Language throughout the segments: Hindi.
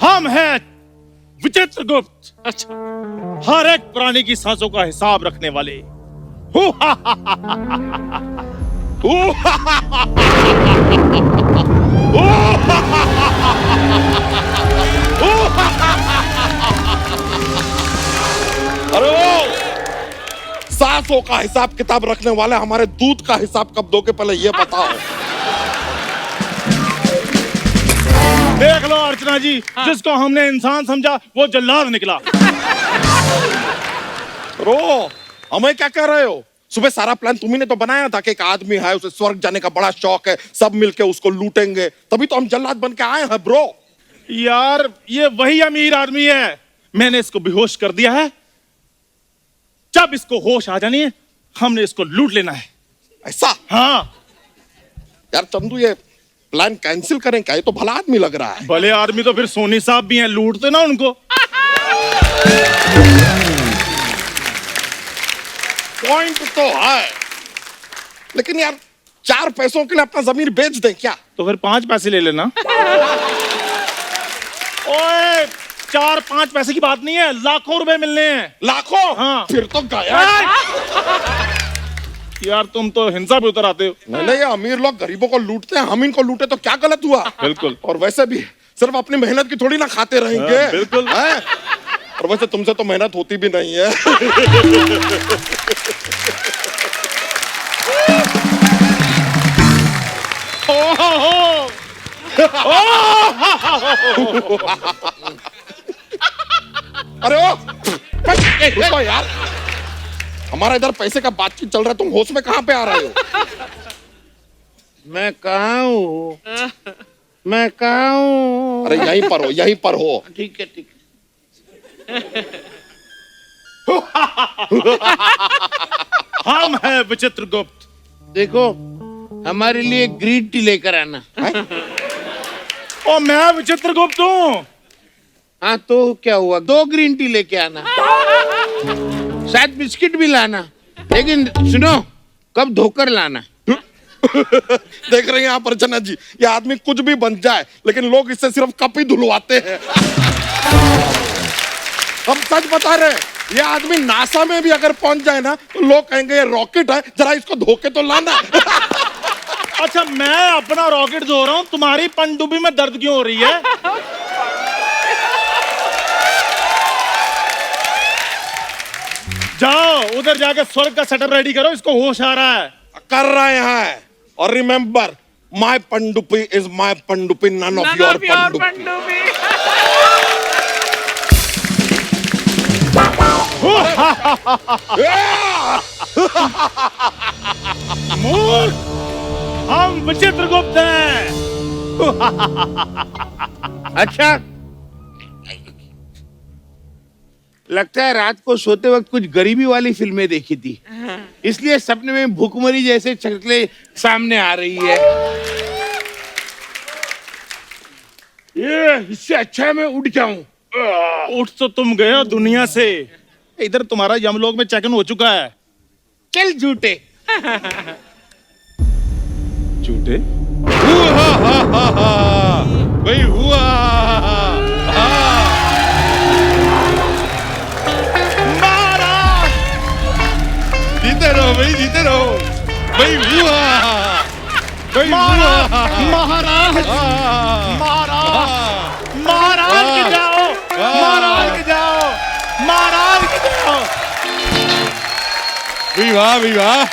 हम हैं विचित्र गुप्त, अच्छा, हर एक प्राणी की सांसों का हिसाब रखने वाले। अरे ओ, सांसों का हिसाब किताब रखने वाले हमारे दूध का हिसाब कब दोगे पहले ये बताओ। देख लो अर्चना जी, जिसको हमने इंसान समझा वो जल्लाद निकला। रो, हमें क्या कह रहे हो? सुबह सारा प्लान तुम्ही ने तो बनाया था कि एक आदमी है, उसे स्वर्ग जाने का बड़ा शौक है, सब मिलके उसको लूटेंगे, तभी तो हम जल्लाद बन के आए हैं ब्रो। यार ये वही अमीर आदमी है, मैंने इसको बेहोश कर दिया है। जब इसको होश आ जानी है हमने इसको लूट लेना है। ऐसा? हाँ यार चंदू, ये प्लान कैंसिल करें क्या? ये तो भला आदमी लग रहा है। भले आदमी तो फिर सोनी साहब भी हैं, लूटते ना उनको। पॉइंट तो है, लेकिन यार 4 पैसों के लिए अपना जमीन बेच दें क्या? तो फिर 5 पैसे ले लेना। ओए 4-5 पैसे की बात नहीं है, लाखों रुपए मिलने हैं। लाखों? हाँ। फिर तो गया। यार तुम तो हिंसा पे उतर आते हो। नहीं, ये अमीर लोग गरीबों को लूटते हैं, हम इनको लूटे तो क्या गलत हुआ? बिल्कुल। और वैसे भी सिर्फ अपनी मेहनत की थोड़ी ना खाते रहेंगे। हाँ, बिल्कुल। हैं? और वैसे तुमसे तो मेहनत होती भी नहीं है। अरे ओ, रुको यार, हमारा इधर पैसे का बातचीत चल रहा है, तुम होश में कहाँ पे आ रहे हो? मैं कहाँ हूँ? मैं कहाँ हूँ? अरे यहीं पर हो, यहीं पर हो। ठीक है, ठीक है। हम हैं विचित्र गुप्त। देखो, हमारे लिए ग्रीन टी लेकर आना। और मैं विचित्र गुप्त हूँ। हाँ तो क्या हुआ, 2 ग्रीन टी लेके आना, शायद बिस्किट भी लाना, लेकिन सुनो, कब धोकर लाना। देख रहे हैं आप अर्चना जी, ये आदमी कुछ भी बन जाए, लेकिन लोग इससे सिर्फ कप ही धुलवाते हैं। हम सच बता रहे हैं, ये आदमी नासा में भी अगर पहुंच जाए ना, तो लोग कहेंगे ये रॉकेट है, जरा इसको धोके तो लाना। अच्छा मैं अपना रॉकेट धो रहा हूँ, तुम्हारी पनडुब्बी में दर्द क्यों हो रही है? जाओ उधर जाके स्वर्ग का सेटअप रेडी करो, इसको होश आ रहा है। कर रहे हैं, और रिमेम्बर, माय पनडुब्बी इज माय पनडुब्बी, नन ऑफ योर पनडुब्बी। मूर्ख, हम विचित्र गुप्त हैं। अच्छा, लगता है रात को सोते वक्त कुछ गरीबी वाली फिल्में देखी थी, इसलिए सपने में भूखमरी जैसे शक्लें सामने आ रही है। ये इससे अच्छा है मैं उठ जाऊं। उठ तो तुम गए हो दुनिया से, इधर तुम्हारा यमलोक में चेक इन हो चुका है। चल झूठे। झूठे? भाई हुआ। जीते रहो भाई, जीते रहो भाई। हुआ भाई, महाराज हुआ। महाराज महाराज महाराज के जाओ, महाराज के जाओ, महाराज के जाओ। वाह वाह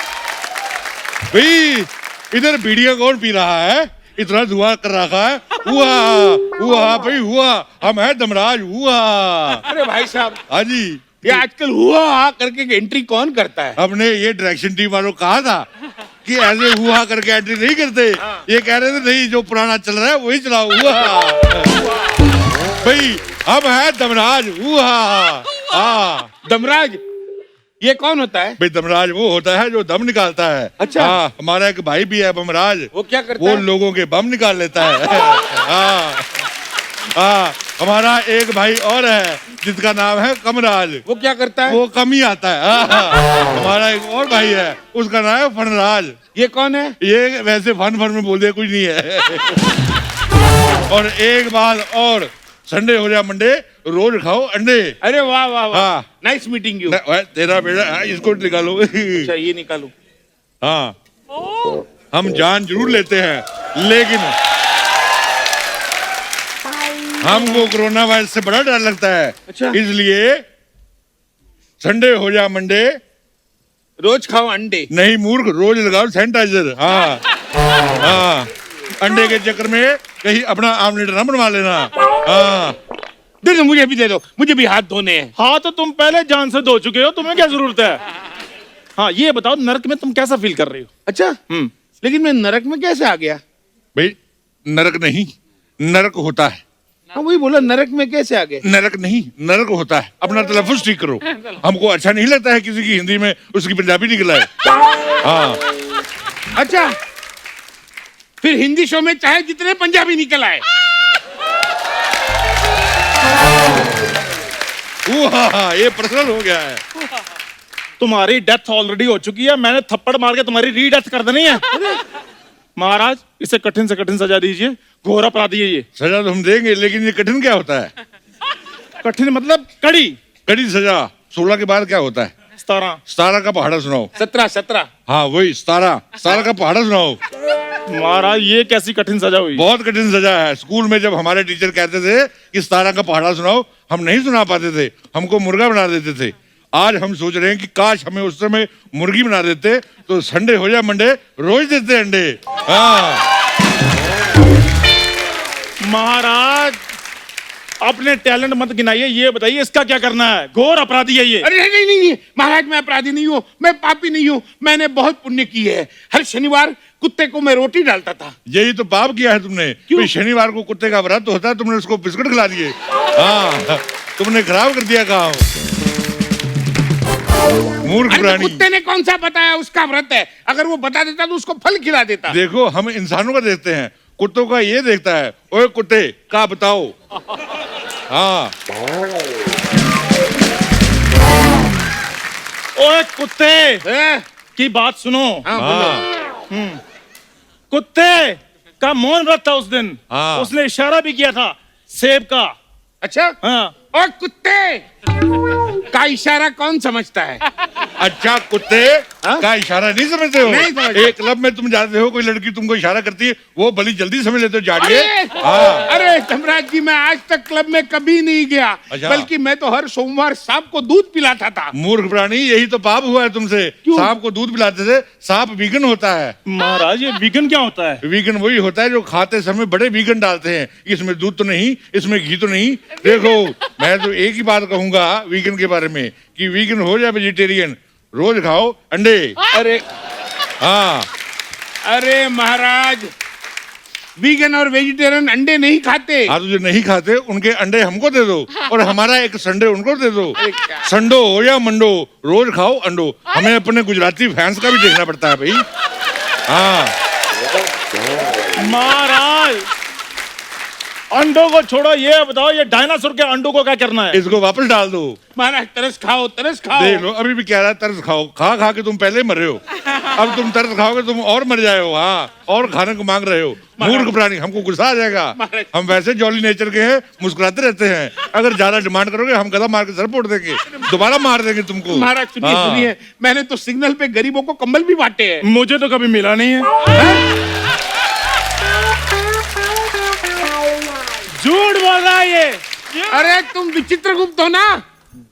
भाई, इधर बीड़ियां कौन पी रहा है? इतना धुआं कर रखा है। हुआ हुआ भाई, हुआ। हम है दमराज। हुआ। अरे भाई साहब, हाँ जी, ये आजकल हुआ करके एंट्री कौन करता है? हमने ये डायरेक्शन टीम वालों को कहा था कि ऐसे हुआ करके एंट्री नहीं करते। ये कह रहे थे नहीं, जो पुराना चल रहा है वही चलाओ। हुआ भाई, हम है दमराज। हुआ। हाँ दमराज, ये कौन होता है? भाई दमराज वो होता है जो दम निकालता है। अच्छा। हाँ, हमारा एक भाई भी है बमराज, वो क्या करता वो है? लोगों के बम निकाल लेता है। हाँ हाँ, हमारा एक भाई और है जिसका नाम है कमराज। वो क्या करता है? वो कम ही आता है। हमारा एक और भाई है, उसका नाम है फनराज। ये कौन है? ये वैसे फन में बोल दिया, कुछ नहीं है। और एक बात और, संडे हो जाए मंडे, रोज खाओ अंडे। अरे वाह वाह वाह, हाँ। Nice meeting you. तेरा बेटा, इसको निकालो। अच्छा ये निकालू। हाँ, हम जान जरूर लेते हैं, लेकिन हमको कोरोना वायरस से बड़ा डर लगता है। अच्छा। इसलिए संडे हो जा मंडे, रोज खाओ अंडे। नहीं मूर्ख, रोज लगाओ सैनिटाइजर। हाँ हाँ, अंडे के चक्कर में कहीं अपना आमलेट ना बनवा लेना। हाँ, दे दो, मुझे भी दे दो, मुझे भी हाथ धोने हैं। हाँ तो तुम पहले जान से धो चुके हो, तुम्हें क्या जरूरत है? हाँ ये बताओ, नरक में तुम कैसा फील कर रही हो? अच्छा, लेकिन मैं नरक में कैसे आ गया? भाई नरक नहीं, नरक होता है। हाँ वही बोला, नरक में कैसे आ गए? नरक नहीं, नरक होता है। अपना तलफ्फुज़ ठीक करो। हमको अच्छा नहीं लगता है किसी की हिंदी में उसकी पंजाबी निकला है। हाँ, अच्छा, फिर हिंदी शो में चाहे जितने पंजाबी निकल आए। ये पर्सनल हो गया है। तुम्हारी डेथ ऑलरेडी हो चुकी है, मैंने थप्पड़ मार के तुम्हारी रीडेथ कर देनी है। महाराज इसे कठिन से कठिन सजा दीजिए, घोर अपराधी है ये। सजा तो हम देंगे, लेकिन ये कठिन क्या होता है? कठिन मतलब कड़ी। कड़ी सजा 16 के बाद क्या होता है? 17 का पहाड़ा सुनाओ। 17। हाँ वही 17 का पहाड़ा सुनाओ। महाराज ये कैसी कठिन सजा हुई? बहुत कठिन सजा है। स्कूल में जब हमारे टीचर कहते थे कि 17 का पहाड़ा सुनाओ, हम नहीं सुना पाते थे, हमको मुर्गा बना देते थे। आज हम सोच रहे हैं कि काश हमें उस समय मुर्गी बना देते, तो संडे हो जाए मंडे, रोज देते अंडे। हाँ महाराज अपने टैलेंट मत गिनाइए, ये बताइए इसका क्या करना है? घोर अपराधी है ये। अरे नहीं नहीं नहीं महाराज, मैं अपराधी नहीं हूँ, मैं पापी नहीं हूँ, मैंने बहुत पुण्य की है। हर शनिवार कुत्ते को मैं रोटी डालता था। यही तो पाप किया है तुमने। क्यों? शनिवार को कुत्ते का व्रत होता है, तुमने उसको बिस्कुट खिला दिए। हाँ, तुमने खराब कर दिया काम। मूर्ख अरे तो प्राणी। कुत्ते ने कौन सा बताया उसका व्रत है? अगर वो बता देता तो उसको फल खिला देता। देखो, हम इंसानों का देखते हैं, कुत्तों का ये देखता है। ओए कुत्ते का बताओ। हाँ, ओए कुत्ते हैं? की बात सुनो। हाँ, बोलो। कुत्ते का मौन व्रत था उस दिन। हाँ। उसने इशारा भी किया था सेब का। अच्छा, हाँ। और कुत्ते का इशारा कौन समझता है? अच्छा, कुत्ते हाँ? का इशारा नहीं समझते हो? नहीं समझते। एक क्लब में तुम जाते हो, कोई लड़की तुमको इशारा करती है, वो बड़ी जल्दी समझ लेते हो, जाड़िए। अरे हाँ। अरे धर्मराज जी, मैं आज तक क्लब में कभी नहीं गया। अच्छा। बल्कि मैं तो हर सोमवार सांप को दूध पिलाता था। मूर्ख प्राणी, यही तो पाप हुआ है तुमसे। सांप को दूध पिलाते थे। सांप वीगन होता है। महाराज ये वीगन क्या होता है? वीगन वही होता है जो खाते समय बड़े वीगन डालते हैं। इसमें दूध तो नहीं, इसमें घी तो नहीं। देखो, मैं तो एक ही बात कहूंगा वीगन के बारे में कि वीगन हो जाए वेजिटेरियन, रोज खाओ अंडे। अरे हाँ, अरे महाराज, वीगन और वेजिटेरियन अंडे नहीं खाते। हाँ, तो जो नहीं खाते उनके अंडे हमको दे दो, और हमारा एक संडे उनको दे दो। संडो हो या मंडो, रोज खाओ अंडो। हमें अपने गुजराती फैंस का भी देखना पड़ता है भाई। हाँ, महाराज अंडों को छोड़ो, ये बताओ ये डायनासोर के अंडों को क्या करना है? इसको वापस डाल दो। महाराज तरस खाओ, तरस खाओ। देख लो, अभी भी कह रहा है तरस खाओ। खा खा के तुम पहले मर रहे हो, अब तुम तरस खाओगे तुम और मर जाए हो। हाँ, और खाने को मांग रहे हो। मूर्ख प्राणी, हमको गुस्सा आ जाएगा। हम वैसे जॉली नेचर के हैं, मुस्कुराते रहते हैं। अगर ज्यादा डिमांड करोगे हम गला मार के सर फोड़ देंगे, दोबारा मार देंगे तुमको। महाराज सुनिए हाँ। सुनिए, मैंने तो सिग्नल पे गरीबों को कंबल भी बांटे हैं। मुझे तो कभी मिला नहीं है। झूठ बोल रहा है ये। अरे तुम विचित्र गुप्त हो ना,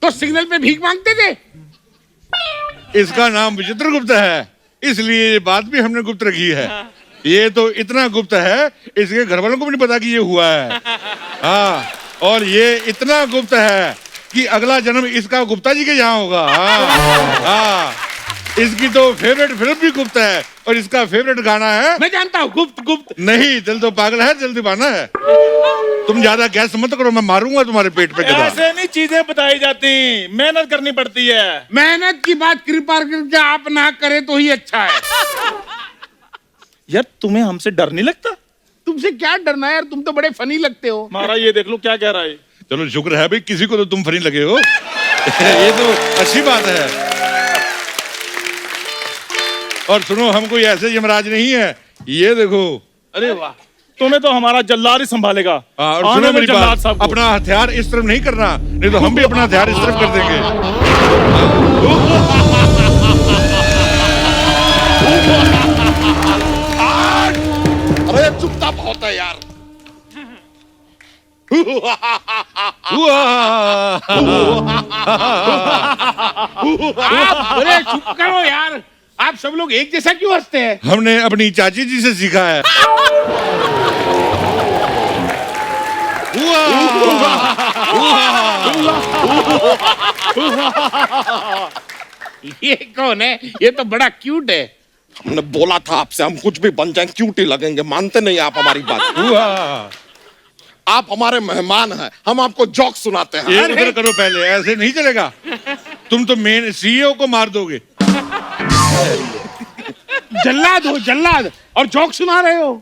तो सिग्नल पे भीख मांगते थे। इसका नाम विचित्र गुप्त है, इसलिए ये बात भी हमने गुप्त रखी है। ये तो इतना गुप्त है, इसके घर वालों को भी नहीं पता कि ये हुआ है। हाँ, और ये इतना गुप्त है कि अगला जन्म इसका गुप्ता जी के यहाँ होगा। हाँ, हाँ, इसकी तो फेवरेट फिल्म भी गुप्त है, और इसका फेवरेट गाना है। मैं जानता हूँ, गुप्त गुप्त। नहीं, दिल तो पागल है, दिल दीवाना है। तुम ज्यादा गैस मत करो, मैं मारूंगा तुम्हारे पेट पे गदा। ऐसे नहीं चीजें बताई जाती, मेहनत करनी पड़ती है। मेहनत की बात कृपा करके आप ना करें तो ही अच्छा है। यार तुम्हें हमसे डर नहीं लगता? तुम तुमसे क्या डरना है यार, तुम तो बड़े फनी लगते हो। महाराज ये देख लो क्या कह रहा है। चलो शुक्र है भाई, किसी को तो तुम फनी लगे हो। ये तो अच्छी बात है। और सुनो, हम कोई ऐसे यमराज नहीं है, ये देखो। अरे वाह, तुम्हें तो हमारा जल्लाद ही संभालेगा। हाँ, और आने सुनो दो मेरी जल्लाद बात, साहब को। अपना हथियार इस तरफ नहीं करना, नहीं तो हम भी अपना हथियार इस तरफ कर देंगे। अरे चुपता बहुत है यार। अरे चुप करो यार, आप सब लोग एक जैसा क्यों हंसते हैं? हमने अपनी चाची जी से सीखा है। ये कौन है? ये तो बड़ा क्यूट है। हमने बोला था आपसे, हम कुछ भी बन जाएं क्यूट ही लगेंगे, मानते नहीं आप हमारी बात। आप हमारे मेहमान हैं, हम आपको जोक सुनाते हैं। ये उधर करो पहले, ऐसे नहीं चलेगा। तुम तो मेन सीईओ को मार दोगे। जल्लाद हो जल्लाद, और जोक सुना रहे हो।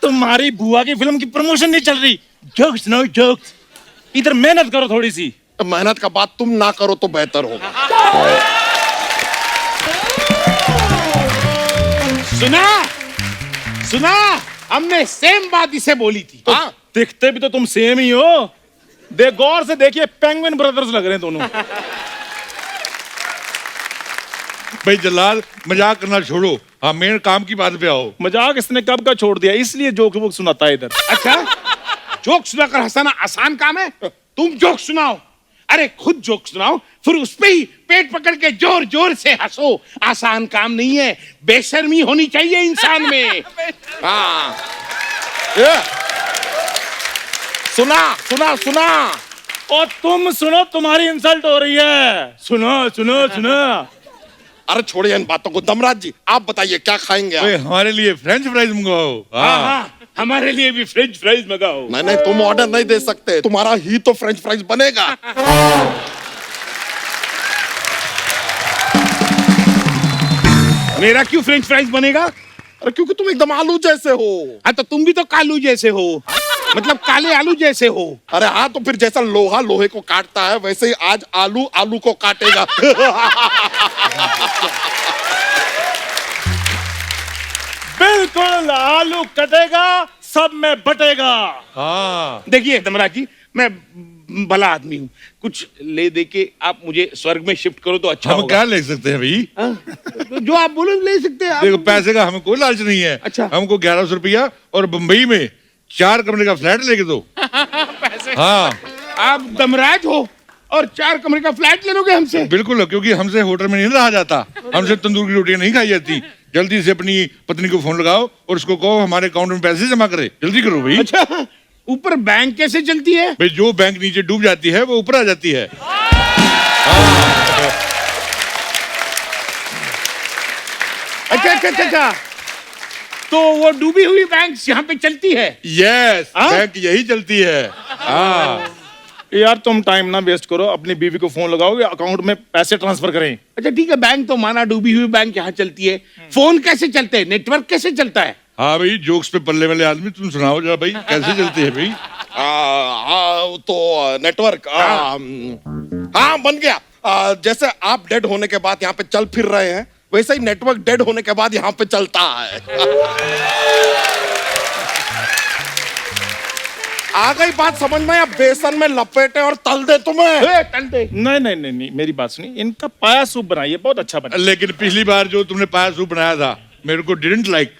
तुम्हारी बुआ की फिल्म की प्रमोशन नहीं चल रही, जोक्स नो जोक्स। इधर मेहनत करो थोड़ी सी। मेहनत का बात तुम ना करो तो बेहतर होगा। सुना सुना, हमने सेम बात इसे बोली थी। हाँ, दिखते भी तो तुम सेम ही हो। देख गौर से देखिए, पेंगुइन ब्रदर्स लग रहे हैं दोनों। भाई जलाल, मजाक करना छोड़ो, हाँ मेन काम की बात पे आओ। मजाक इसने कब का छोड़ दिया, इसलिए जोक वोक सुनाता है इधर। अच्छा, जोक सुनाकर हंसाना आसान काम है? तुम जोक सुनाओ। अरे खुद जोक सुनाओ, फिर उस पे ही पेट पकड़ के जोर जोर से हंसो। आसान काम नहीं है, बेशर्मी होनी चाहिए इंसान में। हाँ। ये, सुना सुना सुना। और तुम सुनो, तुम्हारी इंसल्ट हो रही है। सुनो सुनो सुनो। अरे छोड़िए इन बातों को। दमराज जी आप बताइए क्या खाएंगे आप? भाई हमारे लिए फ्रेंच फ्राइज मंगवाओ। हाँ हाँ, हमारे लिए भी फ्रेंच फ्राइज मंगाओ। नहीं नहीं, तुम ऑर्डर नहीं दे सकते, तुम्हारा ही तो फ्रेंच फ्राइज बनेगा। मेरा क्यों फ्रेंच फ्राइज बनेगा? अरे क्योंकि तुम एकदम आलू जैसे हो। हाँ तो तुम भी तो कालू जैसे हो, मतलब काले आलू जैसे हो। अरे हाँ, तो फिर जैसा लोहा लोहे को काटता है, वैसे ही आज आलू आलू को काटेगा। बिल्कुल, आलू कटेगा, सब में बटेगा। हाँ देखिए दमराज जी, मैं भला आदमी हूँ, कुछ ले दे के आप मुझे स्वर्ग में शिफ्ट करो तो अच्छा हम होगा। क्या ले सकते हैं भाई? तो जो आप बोलो ले सकते हैं आप। देखो, पैसे का हमें कोई लालच नहीं है। अच्छा। हमको 1100 रुपया और बम्बई में 4 कमरे का फ्लैट लेके दो। हाँ आप दमराज हो और 4 कमरे का फ्लैट ले लोगे हमसे? बिल्कुल, क्योंकि हमसे होटल में नहीं रहा जाता, हमसे तंदूर की रोटियां नहीं खाई जाती। जल्दी से अपनी पत्नी को फोन लगाओ और उसको कहो हमारे अकाउंट में पैसे जमा करे। जल्दी करो भाई। अच्छा, ऊपर बैंक कैसे चलती है? भाई जो बैंक नीचे डूब जाती है वो ऊपर आ जाती है। अच्छा अच्छा अच्छा अच्छा, तो वो डूबी हुई बैंक यहाँ पे चलती है? यस, हाँ? बैंक यही चलती है। हाँ यार तुम टाइम ना वेस्ट करो, अपनी बीवी को फोन लगाओगे, अकाउंट में पैसे ट्रांसफर करें। अच्छा ठीक है, बैंक तो माना डूबी हुई बैंक यहाँ चलती है, फोन कैसे चलते हैं, नेटवर्क कैसे चलता है? हाँ भाई, जोक्स पे पल्ले वाले आदमी, तुम सुनाओ जरा भाई, कैसे चलती है भाई? तो नेटवर्क, हाँ बन गया। जैसे आप डेड होने के बाद यहाँ पे चल फिर रहे हैं, वैसे ही नेटवर्क डेड होने के बाद यहाँ पे चलता है। आ गई बात समझ में? या बेसन में लपेटे और तल दे तुम्हें? तल दे। नहीं नहीं नहीं नहीं, मेरी बात सुनिए, इनका पाया सूप बनाइए, बहुत अच्छा बना। लेकिन पिछली बार जो तुमने पाया सूप बनाया था, मेरे को डिडंट लाइक।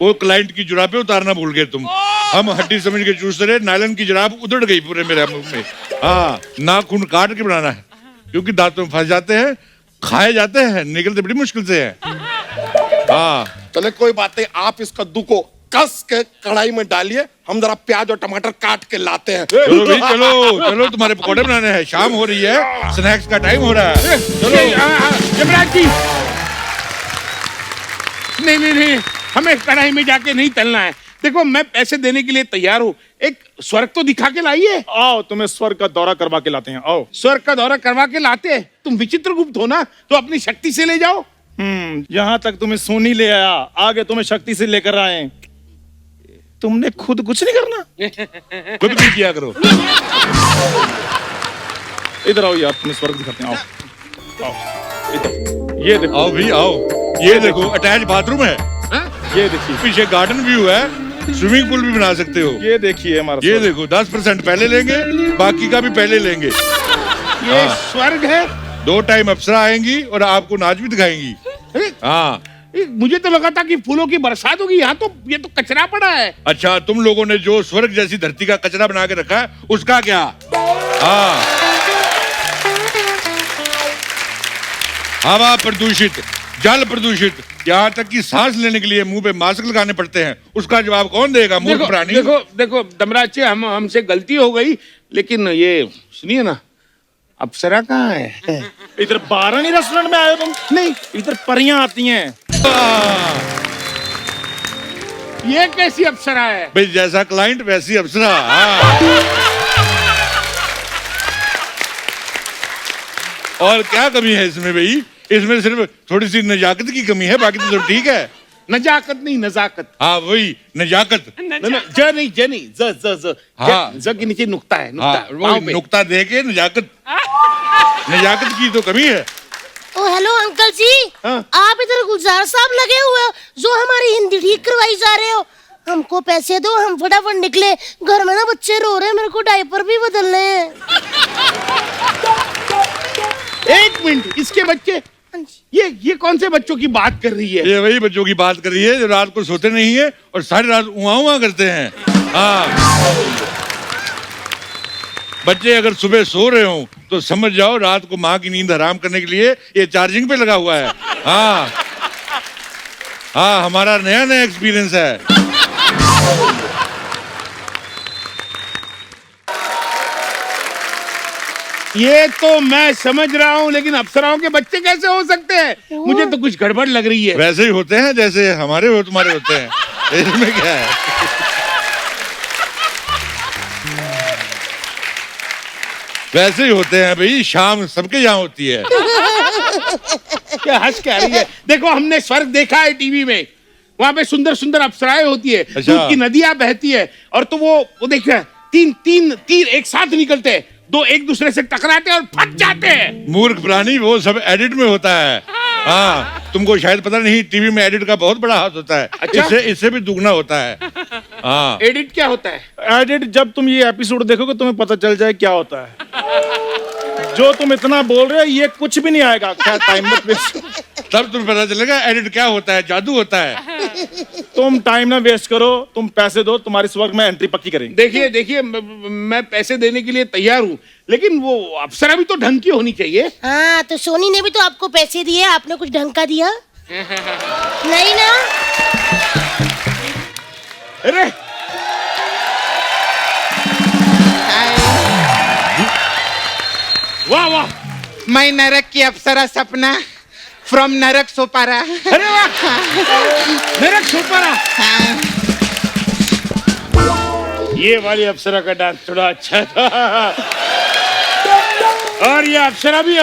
वो क्लाइंट की जुराबें उतारना भूल गए तुम। हम हड्डी समझ के चूसते रहे, नायलन की जुराब उधड़ गई पूरे मेरे मुंह में। हाँ, नाखून काट के बनाना है, क्योंकि दांतों में फंस जाते हैं, खाए जाते हैं, निकलते बड़ी मुश्किल से हैं। हाँ चले कोई बात नहीं, आप इस कद्दू को कस के कढ़ाई में डालिए, हम जरा प्याज और टमाटर काट के लाते हैं। चलो भाई, चलो चलो, तुम्हारे पकौड़े बनाने हैं, शाम हो रही है, स्नैक्स का टाइम हो रहा है। चलो यमराज जी, नहीं नहीं नहीं, हमें कढ़ाई में जाके नहीं तलना है। देखो मैं पैसे देने के लिए तैयार हूँ, एक स्वर्ग तो दिखा के लाइए। आओ, तुम्हें स्वर्ग का दौरा करवा के लाते हैं, आओ। स्वर्ग का दौरा करवा के लाते हैं? तुम विचित्र गुप्त हो ना, तो अपनी शक्ति से ले जाओ। यहाँ तक तुम्हें सोनी ले आया, आगे तुम्हें शक्ति से लेकर आए। तुमने खुद कुछ नहीं करना। खुद भी किया करो। इधर आओ यार, तुम्हें स्वर्ग दिखाते हैं। आओ आओ इधर, ये देखो। आओ भी आओ, ये देखो अटैच बाथरूम है, ये देखिए, पीछे गार्डन व्यू है, स्विमिंग पूल भी बना सकते हो। ये देखिए हमारा ये स्वर्ग। देखो 10% पहले लेंगे, बाकी का भी पहले लेंगे। ये स्वर्ग है। 2 टाइम अप्सरा आएंगी और आपको नाच भी दिखाएंगी। हाँ मुझे तो लगा था कि फूलों की बरसात होगी, यहाँ तो ये तो कचरा पड़ा है। अच्छा, तुम लोगों ने जो स्वर्ग जैसी धरती का कचरा बना के रखा है उसका क्या? हाँ, हवा प्रदूषित, जल प्रदूषित, यहाँ तक कि सांस लेने के लिए मुंह पे मास्क लगाने पड़ते हैं। उसका जवाब कौन देगा? मूर्ख देखो प्राणी। देखो देखो धर्मराज जी, हमसे गलती हो गई, लेकिन ये सुनिए ना, अप्सरा कहाँ है? इधर बारानी रेस्टोरेंट में आए हो तुम? नहीं, इधर परियां आती हैं। ये कैसी अप्सरा है? भाई जैसा क्लाइंट वैसी अप्सरा। हाँ। और क्या कमी है इसमें भाई? इसमें सिर्फ थोड़ी सी नजाकत की कमी है, बाकी तो सब ठीक है। नजाकत नहीं, नजाकत। हाँ वही नजाकत। ज नहीं, ज नहीं, ज हाँ। ज के नीचे नुक्ता है, हाँ, नुक्ता वो पाँव पे। नुक्ता दे के नजाकत, नजाकत की तो कमी है। ओ हेलो अंकल जी, हाँ? आप इधर गुलजार साहब लगे हुए हो जो हमारी हिंदी ठीक करवाई जा रहे हो। हमको पैसे दो, हम फटाफट निकले, घर में ना बच्चे रो रहे हैं, मेरे को डायपर भी बदलने हैं। 1 मिनट, इसके बच्चे? ये कौन से बच्चों की बात कर रही है? ये वही बच्चों की बात कर रही है जो रात को सोते नहीं है और सारी रात उआ उआ करते हैं। हाँ, बच्चे अगर सुबह सो रहे हो तो समझ जाओ रात को माँ की नींद हराम करने के लिए ये चार्जिंग पे लगा हुआ है। हाँ हाँ, हमारा नया नया एक्सपीरियंस है। ये तो मैं समझ रहा हूँ, लेकिन अप्सराओं के बच्चे कैसे हो सकते हैं? मुझे तो कुछ गड़बड़ लग रही है। वैसे ही होते हैं जैसे हमारे हो तुम्हारे होते हैं, इसमें क्या है? वैसे ही होते हैं भाई, शाम सबके यहाँ होती है। क्या हंस क्या रही है? देखो, हमने स्वर्ग देखा है टीवी में, वहां पे सुंदर सुंदर अप्सराएं होती है, अच्छा। दूध की नदियां बहती है, और तो वो देखिए तीन तीर एक साथ निकलते हैं, 2 एक दूसरे से टकराते हैं और फट जाते हैं। मूर्ख प्राणी, वो सब एडिट में होता है। हाँ, तुमको शायद पता नहीं, टीवी में एडिट का बहुत बड़ा हाथ होता है। अच्छा? इससे भी दुगना होता है। हाँ, एडिट क्या होता है? एडिट, जब तुम ये एपिसोड देखोगे तुम्हें पता चल जाए क्या होता है। जो तुम इतना बोल रहे हो ये कुछ भी नहीं आएगा। क्या टाइम मत वेस्ट, तब तुम्हें पता चलेगा एडिट क्या होता है, जादू होता है। तुम टाइम ना वेस्ट करो, तुम पैसे दो, तुम्हारी स्वर्ग में एंट्री पक्की करेंगे। देखिए देखिए, मैं पैसे देने के लिए तैयार हूँ, लेकिन वो अप्सरा भी तो ढंग की होनी चाहिए। हाँ, तो सोनी ने भी तो आपको पैसे दिए, आपने कुछ ढंग का दिया नहीं ना? अरे वाह वाह, मैं नरक की अप्सरा सपना फ्रॉम नरक सोपारा। अरे वाह, मेरा छोपरा। ये वाली अप्सरा का डांस थोड़ा अच्छा था, और ये अप्सरा भी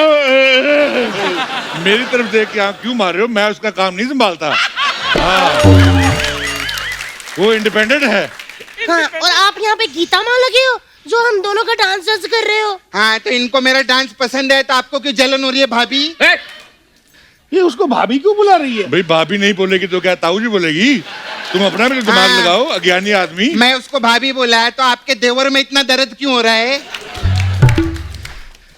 मेरी तरफ देख के आप क्यों मार रहे हो? मैं उसका काम नहीं संभालता। हाँ, वो इंडिपेंडेंट है। हाँ, और आप यहाँ पे गीता माँ लगे हो जो हम दोनों का डांस जज कर रहे हो। हाँ, तो इनको मेरा डांस पसंद है, तो आपको क्यों जलन हो रही है भाभी? ये उसको भाभी क्यों बुला रही है? भाई भाभी नहीं बोलेगी तो क्या ताऊ जी बोलेगी? तुम अपना भी दिमाग हाँ। लगाओ, अज्ञानी आदमी। मैं उसको भाभी बोला है, तो आपके देवर में इतना दर्द क्यों हो रहा है?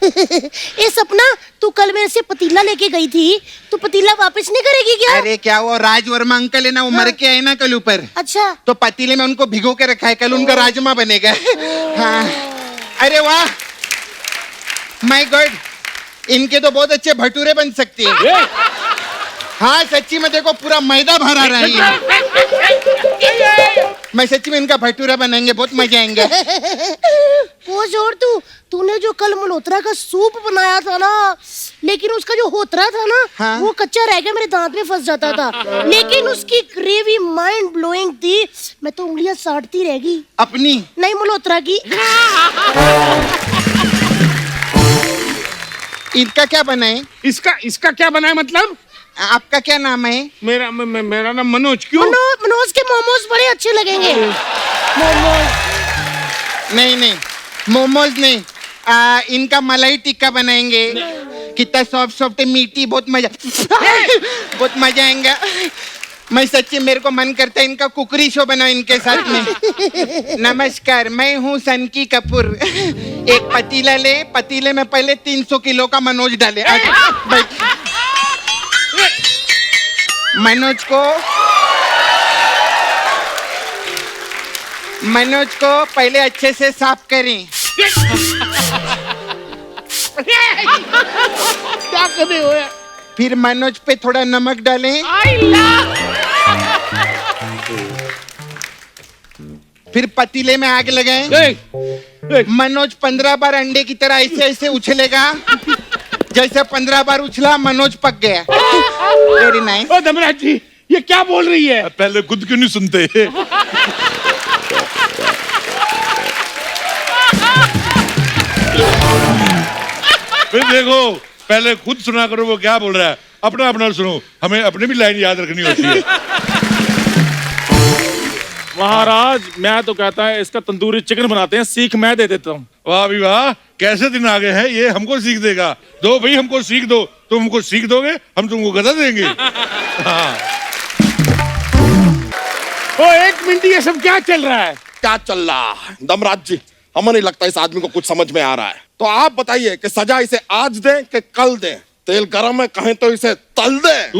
ए सपना, तू कल मेरे से पतीला लेके गई थी, तू पतीला वापस नहीं करेगी क्या? अरे क्या, वो राज वर्मा अंकल है ना, वो मर के आए ना कल ऊपर, अच्छा, तो पतीले में उनको भिगो के रखा है, कल उनका राजमा बनेगा। हाँ, अरे वाह, माय गॉड, इनके तो बहुत अच्छे भटूरे बन सकते हैं। हाँ सच्ची में, देखो पूरा मैदा भरा रहा है। मैं सच्ची में इनका भटूरा बनाएंगे, बहुत मजा आएंगे। वो जोड़ तूने जो कल मल्होत्रा का सूप बनाया था ना, लेकिन उसका जो होतरा था ना, हाँ? वो कच्चा रह गया, मेरे दांत में फंस जाता था। लेकिन उसकी ग्रेवी माइंड ब्लोइंग थी, मैं तो उंगलियां साटती रह गई। अपनी नहीं, मल्होत्रा की। इनका क्या बना है? इसका इसका क्या बना है मतलब? आपका क्या नाम है? मेरा नाम मनोज। क्यों? मनोज के मोमोज बड़े अच्छे लगेंगे। नहीं नहीं, मोमोज नहीं, इनका मलाई टिक्का बनाएंगे। कितना सॉफ्ट सॉफ्ट है, मीठी, बहुत मजा बहुत मजा आएगा। मैं सच्ची, मेरे को मन करता है इनका कुकरी शो बनाओ इनके साथ में। नमस्कार, मैं हूँ सनकी कपूर। एक पतीला ले, पतीले में पहले 300 किलो का मनोज डाले। बैठ। मनोज को पहले अच्छे से साफ करें। क्या कर रहे हो यार? फिर मनोज पे थोड़ा नमक डालें। फिर पतीले में आग लगाएं। मनोज 15 बार अंडे की तरह ऐसे ऐसे उछलेगा। जैसे 15 बार उछला, मनोज पक गया। Very nice. ओ धर्मराज जी, ये क्या बोल रही है? पहले खुद क्यों नहीं सुनते? फिर देखो, पहले खुद सुना करो वो क्या बोल रहा है, अपना अपना सुनो। हमें अपनी भी लाइन याद रखनी होती है। महाराज, मैं तो कहता है इसका तंदूरी चिकन बनाते हैं, सीख मैं दे देता हूँ। वाह भी वाह, कैसे दिन आ गए हैं, ये हमको सीख देगा। दो भाई, हमको सीख दो। तुम हमको सीख दोगे, हम तुमको गदा देंगे। हाँ। ओ एक मिनट, ये सब क्या चल रहा है? क्या चल रहा है दमराज जी? हमें नहीं लगता इस आदमी को कुछ समझ में आ रहा है। तो आप बताइए कि सजा इसे आज दें कि कल दें? तेल गरम है, कहें तो इसे तल दें।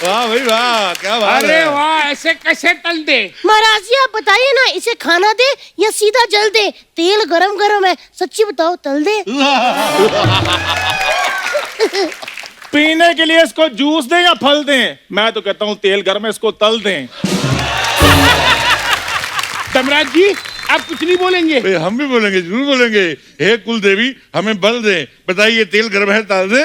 वाह भाई वाह, क्या बात अरे है। वाह, ऐसे कैसे तल दे? महाराज जी, आप बताइए ना, इसे खाना दे या सीधा जल दे? तेल गरम गरम है, सच्ची बताओ, तल दे? पीने के लिए इसको जूस दें या फल दें? मैं तो कहता हूँ तेल गर्म है, इसको तल दें। धर्मराज जी, आप कुछ नहीं बोलेंगे? भाई, हम भी बोलेंगे, जरूर बोलेंगे। हे कुल देवी, हमें बल दे। बताइए, तेल गर्म है, तल दे।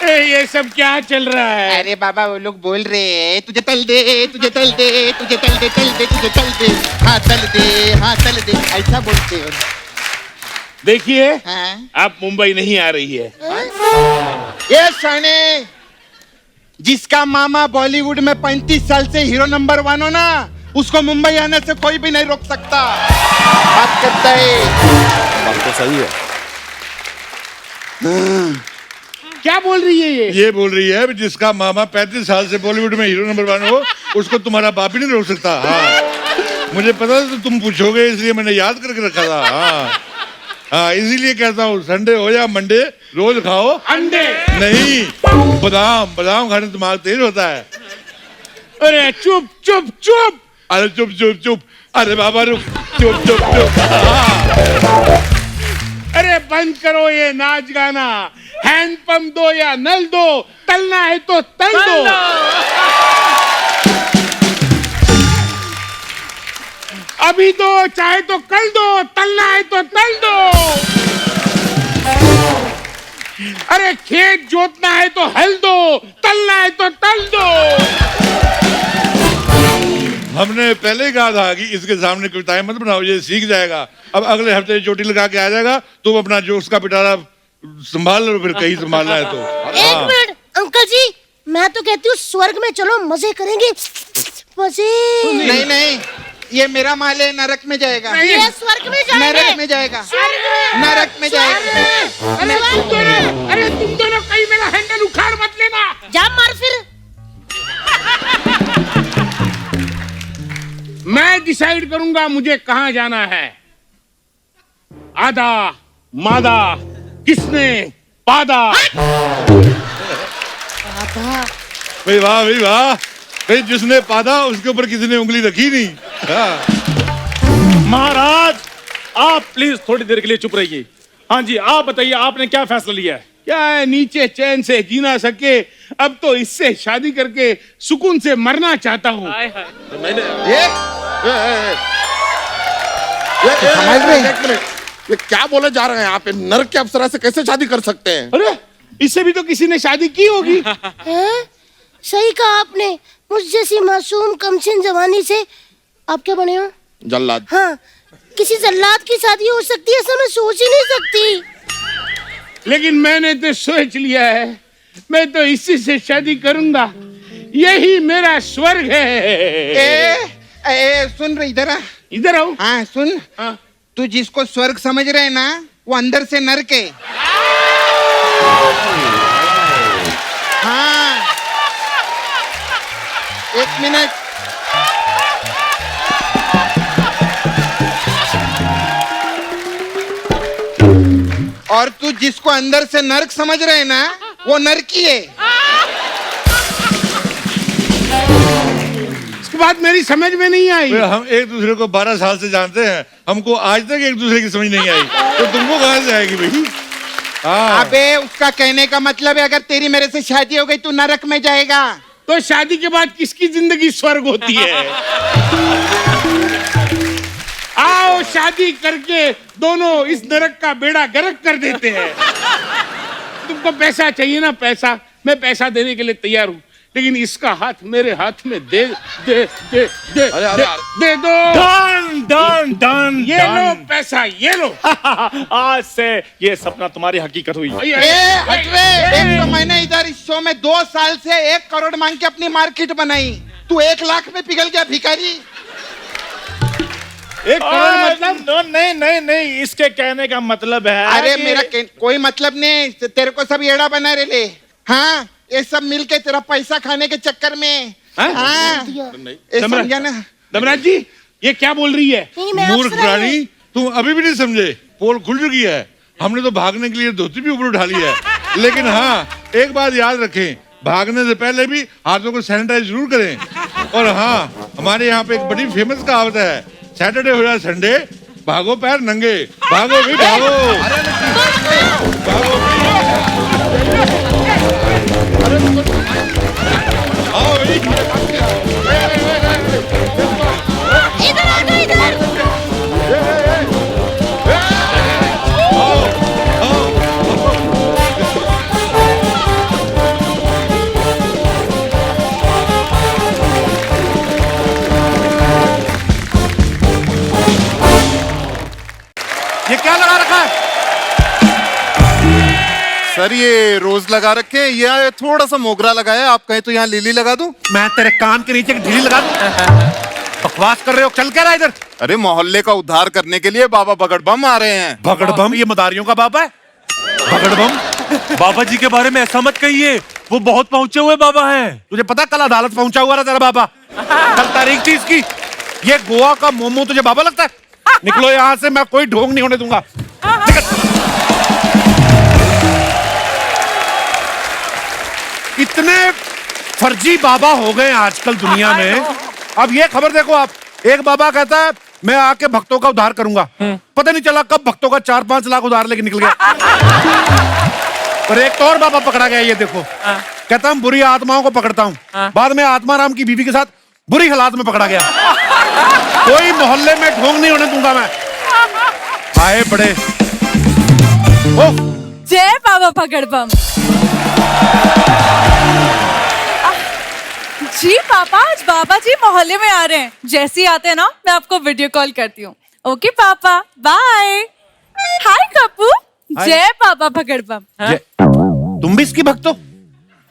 ये सब क्या चल रहा है? अरे बाबा, वो लोग बोल रहे हैं तुझे तल दे, तुझे तल दे, तुझे तल दे, तल दे, तुझे तल दे, हाँ तल दे, हाँ तल दे, ऐसा बोलते हो। देखिए, हाँ? आप मुंबई नहीं आ रही है। ये साने, जिसका मामा बॉलीवुड में 35 साल से हीरो नंबर 1 हो ना, उसको मुंबई आने से कोई भी नहीं रोक सकता। बात करता है। बात तो सही है। क्या बोल रही है ये? ये बोल रही है कि जिसका मामा 35 साल से बॉलीवुड में हीरो नंबर 1 हो, उसको तुम्हारा बाप ही नहीं रोक सकता। हाँ, मुझे पता था तुम पूछोगे, इसलिए मैंने याद करके रखा था। हाँ हाँ, इसीलिए कहता हूँ, संडे हो या मंडे, रोज खाओ अंडे। नहीं, बादाम। बादाम खाने दिमाग तेज होता है। अरे चुप चुप चुप। अरे चुप चुप चुप। अरे बाबा रुक, चुप चुप चुप। हाँ। अरे बंद करो ये नाच गाना। हैंडपंप दो या नल दो, तलना है तो तल दो। अभी दो, चाहे तो कल दो, तलना है तो तल दो। अरे खेत जोतना है तो हल दो, तलना है तो तल दो। हमने पहले ही कहा था कि इसके सामने कविताएं मत बनाओ, ये सीख जाएगा। अब अगले हफ्ते चोटी लगा के आ जाएगा। तुम अपना जोश का पिटारा संभाल लो, फिर कहीं संभालना है तो। एक मिनट अंकल जी, मैं तो कहती हूँ स्वर्ग में चलो, मजे करेंगे, मजे। नहीं नहीं, ये मेरा माल है, नरक में जाएगा। ये स्वर्ग में जाएंगे। नरक में जाएगा। नरक में जाएगा। अरे तुम दोनों कहीं मेरा हैंडल उखाड़ मत लेना। जा मार फिर। मैं डिसाइड करूंगा मुझे कहां जाना है। आधा मादा किसने पादा। भाई वाह भाई वाह, भाई जिसने पादा उसके ऊपर किसी ने उंगली रखी नहीं। हाँ। महाराज, आप प्लीज थोड़ी देर के लिए चुप रहिए। हाँ जी, आप बताइए, आपने क्या फैसला लिया है? क्या है, नीचे चैन से जी ना सके, अब तो इससे शादी करके सुकून से मरना चाहता हूँ। ये क्या बोले जा रहे हैं आप? नरक के अप्सरा से कैसे शादी कर सकते हैं? अरे इससे भी तो किसी ने शादी की होगी। हैं? सही कहा आपने, मुझ जैसी मासूम कमसिन जवानी से आप क्या बने हो? जल्लाद। हाँ, किसी जल्लाद की शादी हो सकती है, ऐसा मैं सोच ही नहीं सकती। लेकिन मैंने तो सोच लिया है, मैं तो इसी से शादी करूंगा, यही मेरा स्वर्ग है। सुन रही इधर आ। इधर आओ। हाँ सुन, हाँ। तू जिसको स्वर्ग समझ रहे है ना, वो अंदर से नरक है। हाँ, एक मिनट। और तू जिसको अंदर से नर्क समझ रहे है ना, वो नरकी है। इसके बाद मेरी समझ में नहीं आई। हम एक दूसरे को 12 साल से जानते हैं, हमको आज तक एक दूसरे की समझ नहीं आई, तो तुमको कहाँ से आएगी भाई? हाँ। अबे उसका कहने का मतलब है, अगर तेरी मेरे से शादी हो गई तू नरक में जाएगा। तो शादी के बाद किसकी जिंदगी स्वर्ग होती है? आओ शादी करके दोनों इस नरक का बेड़ा गर्क कर देते हैं। तुमको पैसा चाहिए ना, पैसा, मैं पैसा देने के लिए तैयार हूँ, लेकिन इसका हाथ मेरे हाथ में दे दे दे दे अरे, दे, दे दो। डन डन डन ये लो पैसा, ये लो। आज से ये सपना तुम्हारी हकीकत हुई। एक तो मैंने इधर इस शो में 2 साल से 1 करोड़ मांग के अपनी मार्केट बनाई, तू 1 लाख में पिघल गया भिखारी। 1 करोड़ मतलब? नहीं नहीं नहीं, इसके कहने का मतलब है अरे कि- मेरा कोई मतलब नहीं, तेरे को सब येड़ा बना रहे ले। हाँ, ये सब मिलके तेरा पैसा खाने के चक्कर में। हाँ? हाँ, ये समझा ना। दमराज जी, ये क्या बोल रही है? नहीं, मैं मूर्ख अप्सरा हूँ। प्राणी, तुम अभी भी नहीं समझे। पोल खुल चुकी है, हमने तो भागने के लिए धोती भी ऊपर उठा ली है। लेकिन हाँ, एक बात याद रखें, भागने से पहले भी हाथों को सैनिटाइज जरूर करें। और हाँ, हमारे यहाँ पे एक बड़ी फेमस कहावत है, सैटरडे हो जाए संडे, भागो पैर नंगे। भागो भी भागो, भागो भी। आओ भाई। इधर आ जाओ, इधर। ये क्या लगा रखा है? सर ये रोज लगा रखे हैं, ये थोड़ा सा मोगरा लगाया है, आप कहें तो यहाँ लिली लगा दूं? मैं तेरे कान के नीचे की ढीली लगा दूं? बकवास कर रहे हो, चल क्या रहा है इधर? अरे मोहल्ले का उद्धार करने के लिए बाबा बगड़बम आ रहे हैं। भगड़बम? ये मदारियों का बाबा है? भगड़बम? बाबा जी के बारे में ऐसा मत कहिए, वो बहुत पहुंचे हुए बाबा हैं। तुझे पता कल अदालत पहुंचा हुआ था तेरा बाबा, कल तारीख थी इसकी। ये गोवा का मोमो तुझे बाबा लगता है? निकलो यहाँ से, मैं कोई ढोंग नहीं होने दूंगा। इतने फर्जी बाबा हो गए आजकल दुनिया में। अब ये खबर देखो आप, एक बाबा कहता है मैं आके भक्तों का उद्धार करूंगा, पता नहीं चला कब भक्तों का 4-5 लाख उधार लेके निकल गया। और एक तो और बाबा पकड़ा गया, ये देखो, कहता हूँ बुरी आत्माओं को पकड़ता हूँ, बाद में आत्माराम की बीवी के साथ बुरी हालात में पकड़ा गया। कोई मोहल्ले में ढोंग नहीं होने दूंगा मैं। आए बड़े ओ जय बाबा भगड़बम। जी पापा, आज बाबा जी मोहल्ले में आ रहे हैं, जैसे ही आते हैं ना मैं आपको वीडियो कॉल करती हूँ। ओके पापा, बाय। हाय कप्पू, जय बाबा भगड़बम। तुम भी इसकी भक्त हो?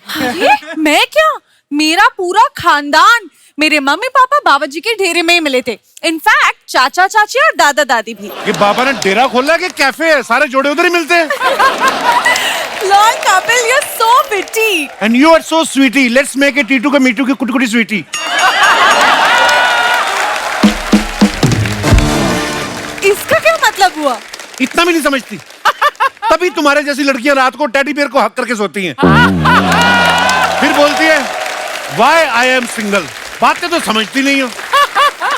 अरे मैं क्या, मेरा पूरा खानदान, मेरे मम्मी पापा बाबा जी के डेरे में ही मिले थे। इनफैक्ट चाचा चाची और दादा दादी भी। ये बाबा ने डेरा खोला है कि कैफे है? सारे जोड़े उधर ही मिलते हैं। Lord Kapil, you are so witty and you are so sweety. Let's make a Titu का मीटू की कुटी स्वीटी। इसका क्या मतलब हुआ? इतना भी नहीं समझती? तभी तुम्हारे जैसी लड़कियां रात को टेडी बियर को हक करके सोती हैं। फिर बोलती है वाई आई एम सिंगल। बातें तो समझती नहीं हो।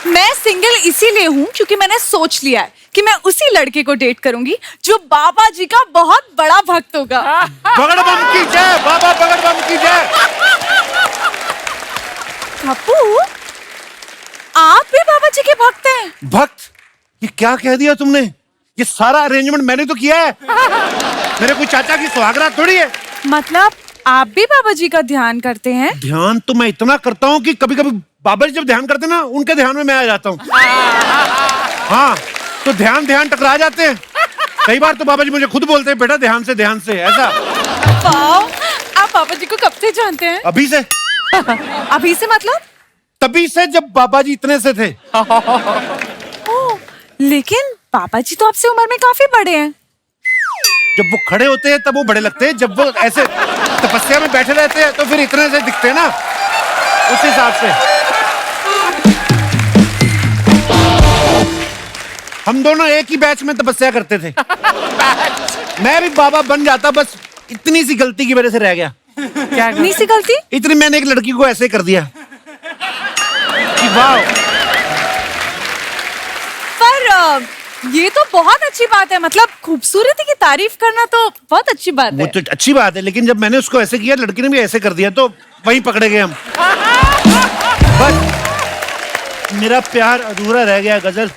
मैं सिंगल इसीलिए हूँ क्योंकि मैंने सोच लिया है कि मैं उसी लड़के को डेट करूंगी जो बाबा जी का बहुत बड़ा भक्त होगा। बगड़बम की जय, बाबा बगड़बम की जय। पप्पू, आप भी बाबा जी के भक्त हैं? भक्त? ये क्या कह दिया तुमने? ये सारा अरेंजमेंट मैंने तो किया है। मेरे कोई चाचा की सुहागरात थोड़ी है। मतलब आप भी बाबा जी का ध्यान करते हैं? ध्यान तो मैं इतना करता हूँ कि कभी कभी बाबा जी जब ध्यान करते ना उनके ध्यान में मैं आ जाता हूँ। हाँ, तो ध्यान टकरा जाते हैं। कई बार तो बाबा जी मुझे खुद बोलते हैं बेटा ध्यान से ऐसा। वाओ, आप पापा जी को कब से जानते हैं? अभी से। अभी से मतलब? तभी से जब बाबा जी इतने से थे। ओह, लेकिन पापा जी तो आपसे उम्र में काफी बड़े हैं। जब वो खड़े होते हैं तब वो बड़े लगते हैं, जब वो ऐसे तपस्या में बैठे रहते हैं तो फिर इतने से दिखते हैं ना, उस हिसाब से। हम दोनों एक ही बैच में तपस्या करते थे। मैं भी बाबा बन जाता, बस इतनी सी गलती की वजह से रह गया। क्या इतनी सी गलती? इतनी, मैंने एक लड़की को ऐसे कर दिया कि वाह। पर ये तो बहुत अच्छी बात है, मतलब खूबसूरती की तारीफ करना तो बहुत अच्छी बात वो है। तो अच्छी बात है, लेकिन जब मैंने उसको ऐसे किया, लड़की ने भी ऐसे कर दिया, तो वहीं पकड़े गए हम। बस मेरा प्यार अधूरा रह गया। गजल।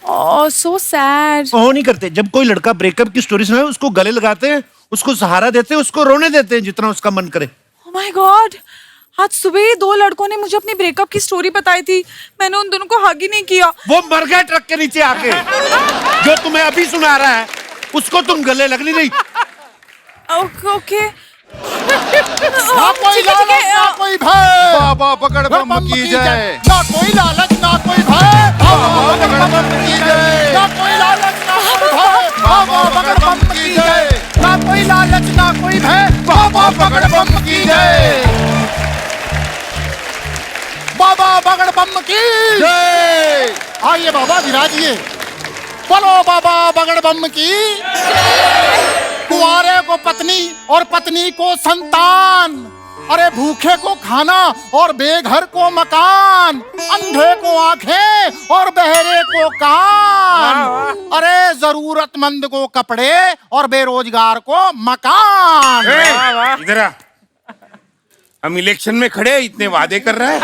ओह, सो सैड। वो नहीं करते, जब कोई लड़का ब्रेकअप की स्टोरी सुनाए उसको गले लगाते हैं, उसको सहारा देते हैं, उसको रोने देते हैं जितना उसका मन करे। ओह माय गॉड, आज सुबह ही 2 लड़कों ने मुझे अपनी ब्रेकअप की स्टोरी बताई थी। मैंने उन दोनों को हग ही नहीं किया। वो मर गए ट्रक के नीचे आके। जो तुम्हें अभी सुना रहा है उसको तुम गले लगनी नहीं। ओके। ना कोई लालच ना कोई भय, बाबा पकड़ बम की जय। ना कोई लालच ना कोई भय, बाबा पकड़ बम की जय। ना कोई लालच ना कोई भय, बाबा पकड़ बम की जय। ना कोई लालच ना कोई भय, बाबा पकड़ बम की जय। बाबा पकड़ बम की जय। आइए बाबा विराजिए। बोलो बाबा पकड़ बम की। कुंवारे को पत्नी और पत्नी को संतान, अरे भूखे को खाना और बेघर को मकान, अंधे को आंखें और बहरे को कान, अरे जरूरतमंद को कपड़े और बेरोजगार को मकान। इधर आ। हम इलेक्शन में खड़े, इतने वादे कर रहे हैं।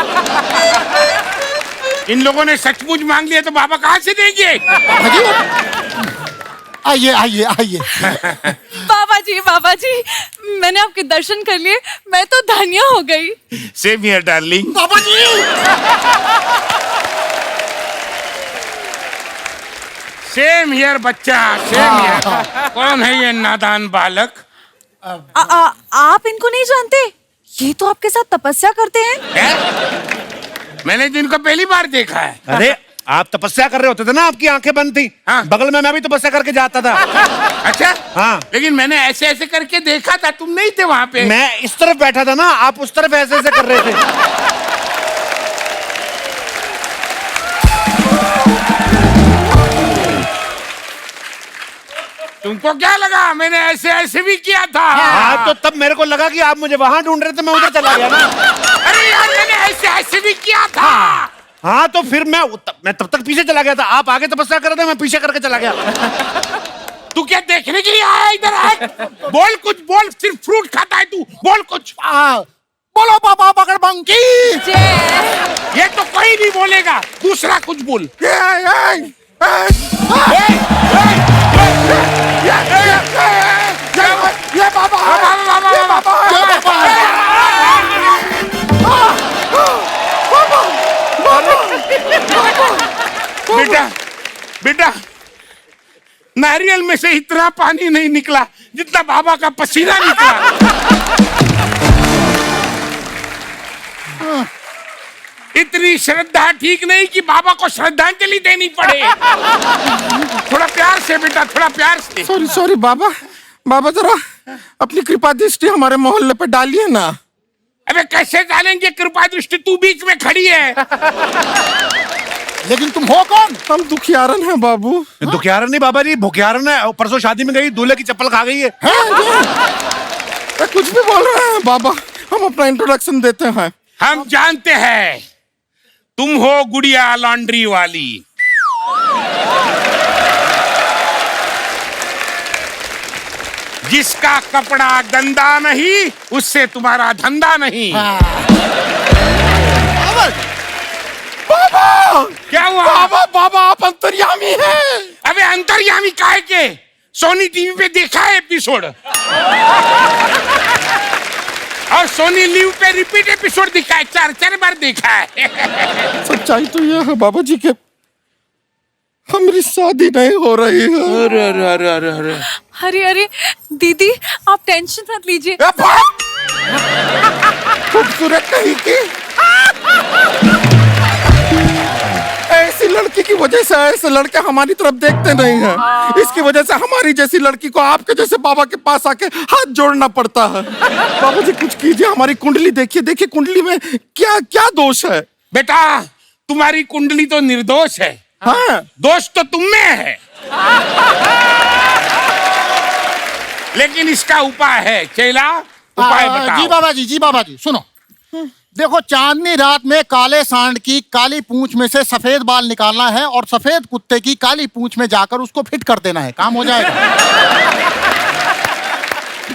इन लोगों ने सचमुच मांग लिया तो बाबा कहाँ से देंगे? आइए आइए आइए। बाबा जी, मैंने आपके दर्शन कर लिए, मैं तो धन्य हो गई। Same here darling. बाबा जी। सेम हियर बच्चा, सेम हियर। कौन है ये नादान बालक? आप इनको नहीं जानते? ये तो आपके साथ तपस्या करते हैं। मैंने तो इनको पहली बार देखा है। अरे आप तपस्या कर रहे होते थे ना, आपकी आंखें बंद थी। हाँ। बगल में मैं भी तपस्या करके जाता था। अच्छा। हाँ। लेकिन मैंने ऐसे ऐसे करके देखा था, तुम नहीं थे वहां पे। मैं इस तरफ बैठा था ना, आप उस तरफ ऐसे ऐसे कर रहे थे। तुमको क्या लगा मैंने ऐसे ऐसे भी किया था? हाँ, तो तब मेरे को लगा कि आप मुझे वहां ढूंढ रहे थे, मैं उधर चला गया ना। अरे यार, मैंने ऐसे ऐसे भी किया था। हाँ, तो फिर मैं तब तक पीछे चला गया था। आप आगे तपस्या कर रहे थे, मैं पीछे करके चला गया। तू क्या देखने के लिए आया इधर? है बोल कुछ, बोल। सिर्फ फ्रूट खाता है तू, बोल कुछ। बोलो बाबा पकड़ बम की। ये तो कोई नहीं बोलेगा, दूसरा कुछ बोल। ये बाबा बेटा, बेटा, नारियल में से इतना पानी नहीं निकला जितना बाबा का पसीना निकला। इतनी श्रद्धा ठीक नहीं कि बाबा को श्रद्धांजलि देनी पड़े। थोड़ा प्यार से बेटा, थोड़ा प्यार से। सॉरी सॉरी बाबा, बाबा जरा अपनी कृपा दृष्टि हमारे मोहल्ले पे डालिए ना। अबे कैसे डालेंगे कृपा दृष्टि? तू बीच में खड़ी है। लेकिन तुम हो कौन? हम दुखियारन हैं बाबू। दुखियारन नहीं बाबा जी, भुखियारन है। परसों शादी में गई, दूल्हे की चप्पल खा गई है। कुछ भी बोल रहे हैं बाबा, हम अपना इंट्रोडक्शन देते हैं। हम जानते हैं तुम हो गुड़िया लॉन्ड्री वाली। जिसका कपड़ा गंदा नहीं, उससे तुम्हारा धंधा नहीं। बाबा क्या हुआ? बाबा बाबा आप अंतर्यामी हैं। अबे अंतर्यामी काहे के? सोनी टीवी पे देखा है एपिसोड। और सोनी लीव पे रिपीट एपिसोड दिखा है, 4 बार देखा है। सच्चाई तो यह है बाबा जी के हमारी शादी नहीं हो रही है। अरे अरे अरे अरे अरे अरे अरे दीदी आप टेंशन मत लीजिए। खूबसूरत कहीं की ऐसी लड़की की वजह से ऐसे लड़के हमारी तरफ देखते नहीं हैं। इसकी वजह से हमारी जैसी लड़की को आपके जैसे बाबा के पास आके हाथ जोड़ना पड़ता है। बाबा जी कुछ कीजिए, हमारी कुंडली देखिए, देखिए कुंडली में क्या क्या दोष है। बेटा तुम्हारी कुंडली तो निर्दोष है, हाँ दोष तो तुम में है। लेकिन इसका उपाय है, चेला उपाय बताओ। जी बाबा जी सुनो, देखो चांदनी रात में काले सांड की काली पूंछ में से सफेद बाल निकालना है और सफेद कुत्ते की काली पूंछ में जाकर उसको फिट कर देना है, काम हो जाएगा।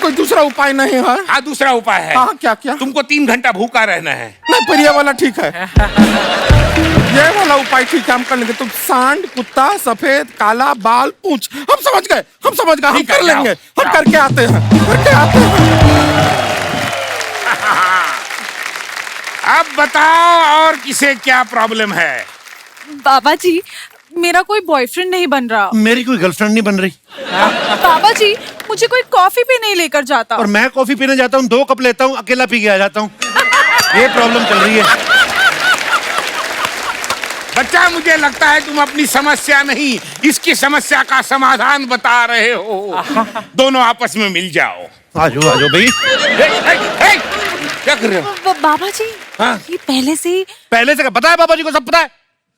कोई दूसरा उपाय नहीं है? हाँ दूसरा उपाय है। हाँ क्या क्या? तुमको 3 घंटा भूखा रहना है। नहीं पर ये वाला ठीक है। ये वाला उपाय ठीक है, हम कर लेंगे। तुम सांड, कुत्ता, सफेद, काला, बाल, पूंछ, हम समझ गए, हम कर लेंगे। हम करके आते हैं। अब बताओ और किसे क्या प्रॉब्लम है? बाबा जी मेरा कोई बॉयफ्रेंड नहीं बन रहा। मेरी कोई गर्लफ्रेंड नहीं बन रही। बाबा जी मुझे कोई कॉफी भी नहीं लेकर जाता। और मैं कॉफी पीने जाता हूँ 2 कप लेता हूँ, अकेला पी के आ जाता हूँ। ये प्रॉब्लम चल रही है। बच्चा मुझे लगता है तुम अपनी समस्या नहीं इसकी समस्या का समाधान बता रहे हो। दोनों आपस में मिल जाओ। आजो भाई। क्या कर रहे हो? बाबा जी हाँ? ये पहले से पता है, बाबा जी को सब पता है।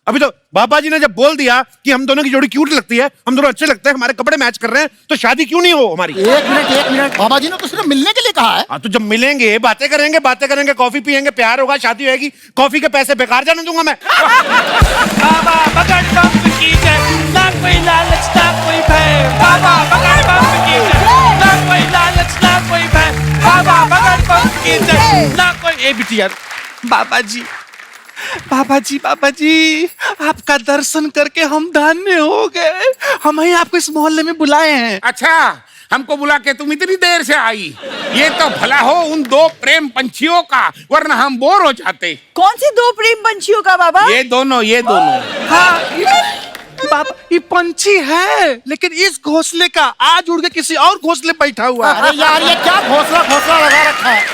अभी तो बाबा जी ने जब बोल दिया कि हम दोनों की जोड़ी क्यूट लगती है, हम दोनों अच्छे लगते हैं, हमारे कपड़े मैच कर रहे हैं, तो शादी क्यों नहीं हो हमारी? एक मिनट, बाबा जी ने तो सिर्फ मिलने के लिए कहा है। हाँ तो जब मिलेंगे बातें करेंगे, कॉफी पियेंगे, प्यार होगा, शादी होगी। कॉफी के पैसे बेकार जाने दूंगा मैं। बाबा बगड़ बम की जय, ना कोई लालच ना कोई भय। बाबा बगड़ बम की जय, ना कोई लालच ना कोई भय। बाबा बगड़ बम की जय, ना कोई। ए बिटिया, बाबा जी आपका दर्शन करके हम धन्य हो गए। हम ही आपको इस मोहल्ले में बुलाए हैं। अच्छा हमको बुला के तुम इतनी देर से आई? ये तो भला हो उन 2 प्रेम पंछियों का, वरना हम बोर हो जाते। कौन सी 2 प्रेम पंछियों का बाबा? ये दोनों। हाँ बाबा ये पंछी है, लेकिन इस घोंसले का आज उड़ के किसी और घोंसले बैठा हुआ है। अरे यार ये क्या घोंसला लगा रखा है?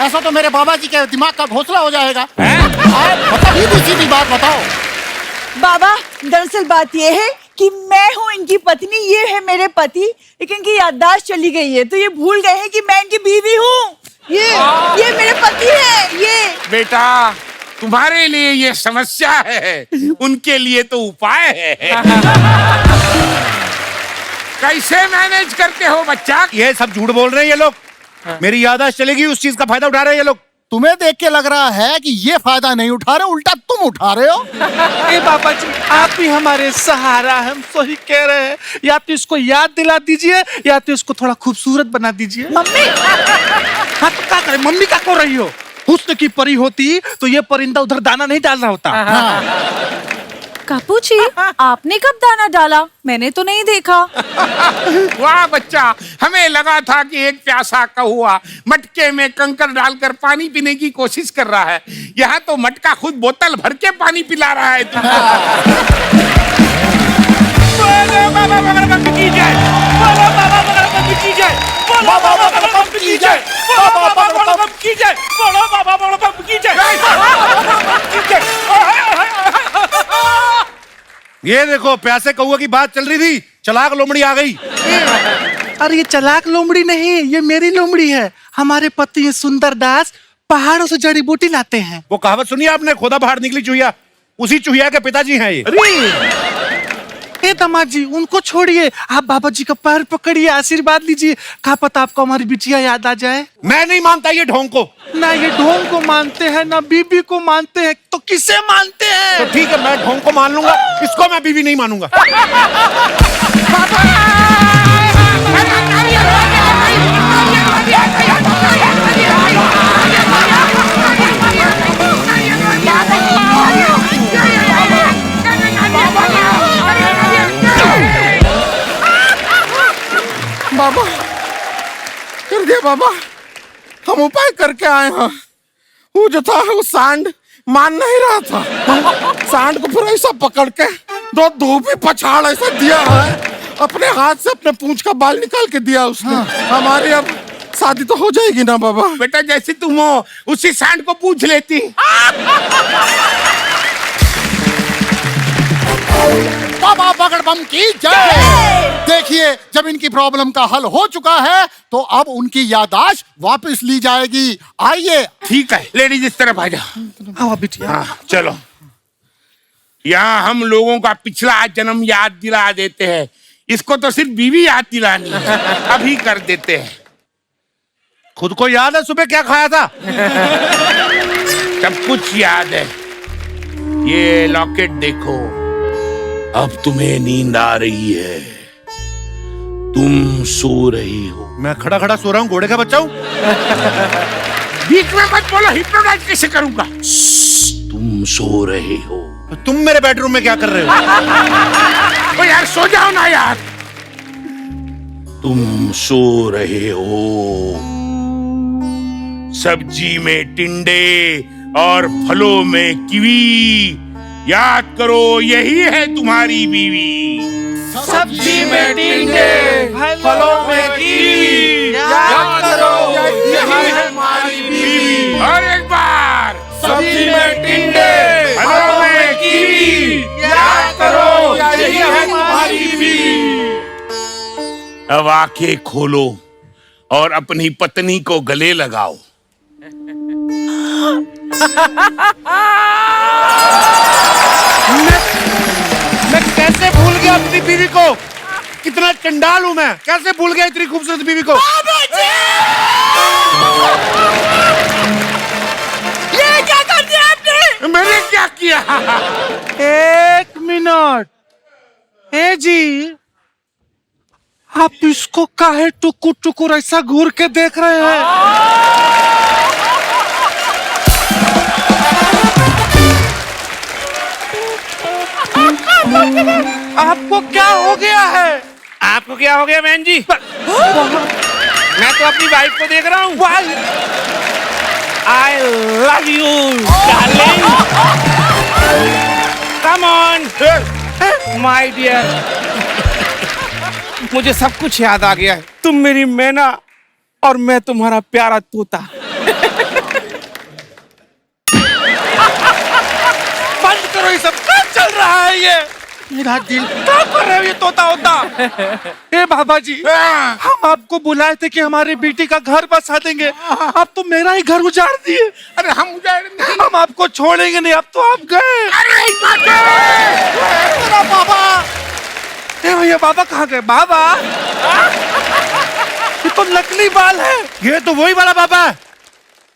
ऐसा तो मेरे बाबा जी के दिमाग का घोंसला हो जाएगा। बताओ सीधी बात बताओ। बाबा दरअसल बात ये है कि मैं हूँ इनकी पत्नी, ये है मेरे पति, लेकिन इनकी याददाश्त चली गई है, तो ये भूल गए हैं कि मैं इनकी बीवी हूँ। ये मेरे पति है। ये बेटा तुम्हारे लिए ये समस्या है, उनके लिए तो उपाय है। कैसे मैनेज करते हो बच्चा? ये सब झूठ बोल रहे हैं ये लोग। मेरी याददाश्त चलेगी, उस चीज का फायदा उठा रहे हैं ये लोग। तुम्हें देख के लग रहा है कि ये फायदा नहीं उठा रहे, उल्टा तुम उठा रहे हो। ए बाबा जी आप ही हमारे सहारा, हम सही कह रहे हैं। या तो इसको याद दिला दीजिए या तो इसको थोड़ा खूबसूरत बना दीजिए। मम्मी हाँ तो क्या करें, मम्मी क्या कर रही हो? हुस्न की परी होती तो ये परिंदा उधर दाना नहीं डाल रहा होता। कापू जी आपने कब दाना डाला? मैंने तो नहीं देखा। वाह बच्चा, हमें लगा था कि एक प्यासा कौवा मटके में कंकर डालकर पानी पीने की कोशिश कर रहा है, यहाँ तो मटका खुद बोतल भर के पानी पिला रहा है तुमको। बोलो बाबा बगड़ की जय, बोलो बाबा बगड़ की जय, बोलो बाबा बगड़ की जय, बोलो बाबा बगड़ की जय, बोलो बाबा बगड़ की जय। ये देखो प्यासे कौवे की बात चल रही थी, चालाक लोमड़ी आ गई। अरे ये चालाक लोमड़ी नहीं, ये मेरी लोमड़ी है। हमारे पति सुंदर दास पहाड़ों से जड़ी बूटी लाते हैं। वो कहावत सुनी आपने, खोदा बाहर निकली चूहिया? उसी चूहिया के पिताजी हैं ये। हे दामाद जी उनको छोड़िए, आप बाबा जी का पैर पकड़िए, आशीर्वाद लीजिए। क्या पता आपको हमारी बिटिया याद आ जाए। मैं नहीं मानता ये ढोंग को। ना ये ढोंग को मानते हैं ना बीबी को मानते हैं, तो किसे मानते हैं? तो ठीक है मैं ढोंग को मान लूंगा, इसको मैं बीवी नहीं मानूंगा। बाबा कर दिया बाबा, हम उपाय करके आए हैं। वो जो था वो सांड मान नहीं रहा था। सांड को फिर ऐसा पकड़ के दो धोबी पछाड़ ऐसा दिया है, अपने हाथ से अपने पूंछ का बाल निकाल के दिया उसने। हमारी अब शादी तो हो जाएगी ना बाबा? बेटा जैसे तुम हो उसी सांड को पूछ लेती। बाबा बगड़बम की जय। देखिए, जब इनकी प्रॉब्लम का हल हो चुका है तो अब उनकी याददाश्त वापस ली जाएगी। आइए। ठीक है, लेडीज इस तरफ आ जाओ। हाँ, चलो। यहाँ हम लोगों का पिछला जन्म याद दिला देते हैं। इसको तो सिर्फ बीवी याद दिलानी है, अभी कर देते हैं। खुद को याद है सुबह क्या खाया था? सब कुछ याद है। ये लॉकेट देखो, अब तुम्हें नींद आ रही है, तुम सो रही हो। मैं खड़ा खड़ा सो रहा हूँ, घोड़े का बच्चा हूँ। बीच में मत बोलो, हिप्नोटाइज कैसे करूंगा? तुम सो रहे हो। तुम मेरे बेडरूम में क्या कर रहे हो? ओ यार सो जाओ ना यार। तुम सो रहे हो। सब्जी में टिंडे और फलों में कीवी, याद करो यही है तुम्हारी बीवी। सब्जी में टिंडे, फलों में कीवी, याद करो यही है हमारी बीवी। और एक बार, सब्जी में टिंडे, फलों में कीवी, याद करो यही है हमारी बीवी। अब आंखें खोलो और अपनी पत्नी को गले लगाओ। मैं कैसे भूल गया अपनी बीवी को? कितना चंडाल हूं मैं, कैसे भूल गया इतनी खूबसूरत बीवी को? ये क्या कर दिया आपने? मैंने क्या किया? एक मिनट। ए जी, आप इसको काहे टुकुर टुकुर ऐसा घूर के देख रहे हैं? आपको क्या हो गया है? आपको क्या हो गया बहन जी? मैं तो अपनी वाइफ को देख रहा हूँ। I love you, darling. Come on, my dear. मुझे सब कुछ याद आ गया है। तुम मेरी मैना और मैं तुम्हारा प्यारा तोता। बंद करो ये सब, क्या चल रहा है ये? मेरा दिल क्या कर रहे हो ये तोता होता? ए बाबा जी, हम आपको बुलाए थे कि हमारी बेटी का घर बसा देंगे, आप तो मेरा ही घर उजाड़ दिए। अरे हम उजाड़ नहीं, हम आपको छोड़ेंगे नहीं, अब तो आप गए। अरे मेरा बाबा, ए भैया बाबा कहाँ गए? बाबा, ये तो नकली बाल है। ये तो वही वाला बाबा है।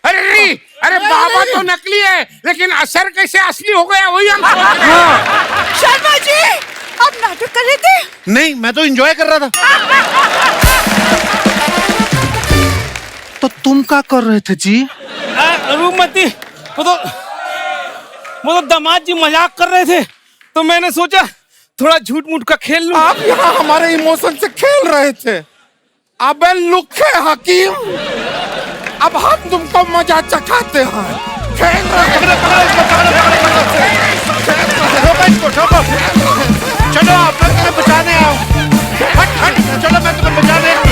अरे नहीं, अरे बाबा तो नकली है, लेकिन असर कैसे असली हो गया वही हम सोच रहे हैं। शर्मा जी, आप नाटक कर रहे थे? नहीं, मैं तो एंजॉय कर रहा था। तो तुम क्या कर रहे थे जी? रूपमती, वो तो दामाद जी मजाक कर रहे थे, तो मैंने सोचा थोड़ा झूठ मूठ का खेल लूं। आप यहाँ हमारे इमोशन से खेल रहे थे। अबे लुखे हकीम, अब हम तुमको मजा चखाते हैं। खेल रहे हैं। चलो आप, मैं तुम्हें बचाने आऊं। हट हट, चलो मैं तुम्हें बचाने आऊं।